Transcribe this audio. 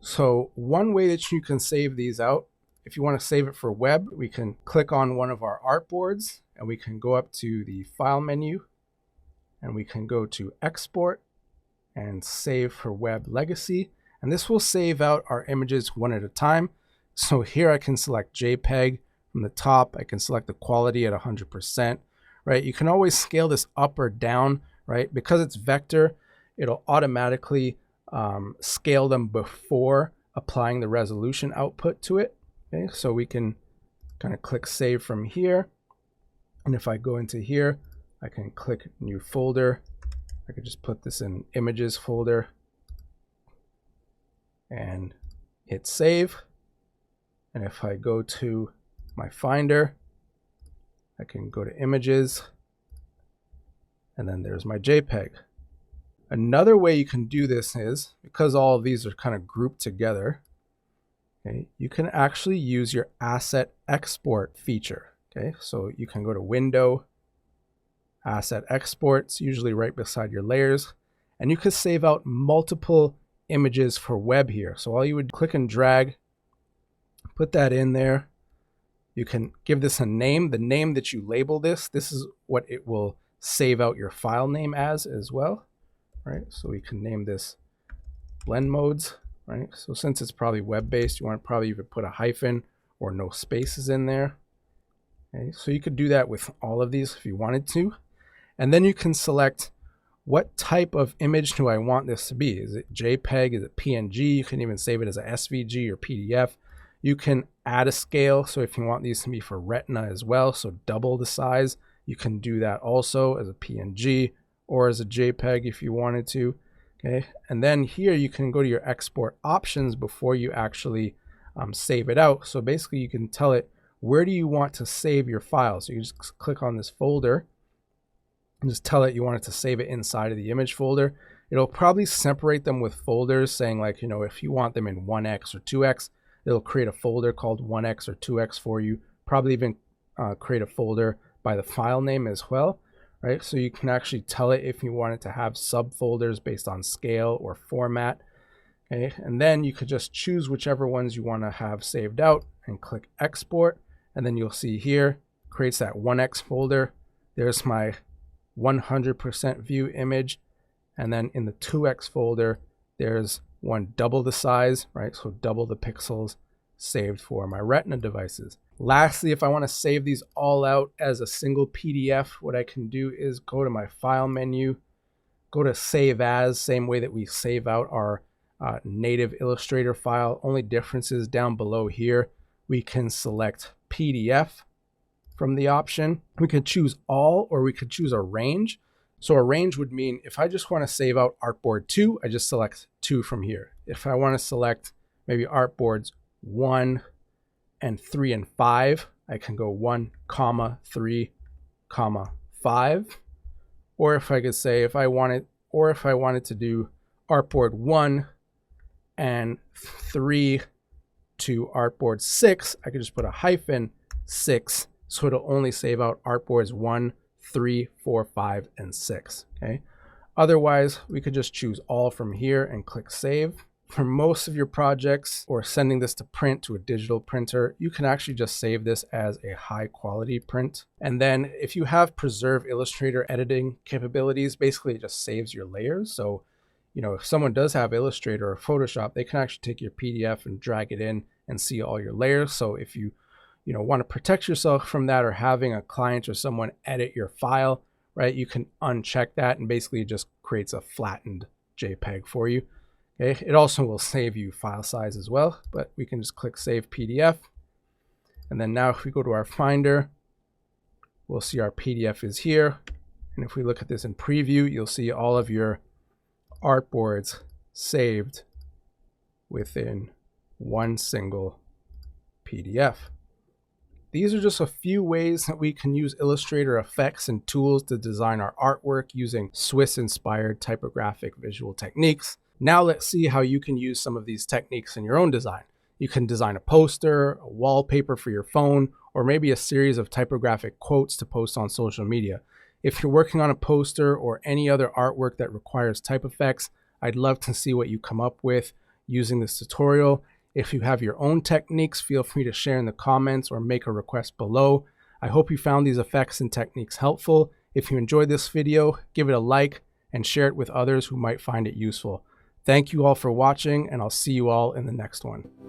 So one way that you can save these out, if you want to save it for web, we can click on one of our artboards and we can go up to the file menu and we can go to export and save for web legacy. And this will save out our images one at a time. So here I can select JPEG from the top. I can select the quality at 100%, right? You can always scale this up or down, right? Because it's vector, it'll automatically scale them before applying the resolution output to it. Okay, so we can kind of click save from here. And if I go into here, I can click new folder. I could just put this in images folder and hit save. And if I go to my Finder, I can go to images and then there's my JPEG. Another way you can do this is, because all of these are kind of grouped together, okay, you can actually use your asset export feature. Okay, so you can go to Window, Asset Exports, usually right beside your layers, and you could save out multiple images for web here. So all you would click and drag, put that in there. You can give this a name. The name that you label this is what it will save out your file name as well. Right, so we can name this blend modes, right? So since it's probably web-based, you want to probably even put a hyphen or no spaces in there. Okay, so you could do that with all of these if you wanted to. And then you can select what type of image do I want this to be. Is it JPEG? Is it PNG? You can even save it as a SVG or PDF. You can add a scale. So if you want these to be for Retina as well, so double the size, you can do that also as a PNG or as a JPEG if you wanted to. Okay, and then here you can go to your export options before you actually save it out. So basically you can tell it, where do you want to save your file? So you just click on this folder and just tell it you want it to save it inside of the image folder. It'll probably separate them with folders saying, like, you know, if you want them in 1x or 2x, it'll create a folder called 1x or 2x for you. Probably even create a folder by the file name as well. Right, so you can actually tell it if you want it to have subfolders based on scale or format. Okay, and then you could just choose whichever ones you want to have saved out and click export. And then you'll see here, creates that 1x folder. There's my 100% view image. And then in the 2x folder, there's one double the size, right? So double the pixels saved for my Retina devices. Lastly, if I want to save these all out as a single PDF, what I can do is go to my file menu, go to save as, same way that we save out our native Illustrator file. Only difference is down below here, we can select PDF from the option. We could choose all, or we could choose a range. So a range would mean if I just want to save out artboard 2, I just select 2 from here. If I want to select maybe artboards 1 and 3 and 5, I can go 1, 3, 5. Or if I could say if I wanted to do artboard 1 and 3 to artboard 6, I could just put a hyphen 6, so it'll only save out artboards 1, 3, 4, 5, and 6. Okay. Otherwise, we could just choose all from here and click save. For most of your projects or sending this to print to a digital printer, you can actually just save this as a high quality print. And then if you have preserve Illustrator editing capabilities, basically it just saves your layers. So, you know, if someone does have Illustrator or Photoshop, they can actually take your PDF and drag it in and see all your layers. So if you want to protect yourself from that, or having a client or someone edit your file, right, you can uncheck that and basically it just creates a flattened JPEG for you. Okay, it also will save you file size as well, but we can just click Save PDF. And then now if we go to our Finder, we'll see our PDF is here. And if we look at this in preview, you'll see all of your artboards saved within one single PDF. These are just a few ways that we can use Illustrator effects and tools to design our artwork using Swiss-inspired typographic visual techniques. Now let's see how you can use some of these techniques in your own design. You can design a poster, a wallpaper for your phone, or maybe a series of typographic quotes to post on social media. If you're working on a poster or any other artwork that requires type effects, I'd love to see what you come up with. using this tutorial. If you have your own techniques, feel free to share in the comments or make a request below. I hope you found these effects and techniques helpful. If you enjoyed this video, give it a like and share it with others who might find it useful. Thank you all for watching, and I'll see you all in the next one.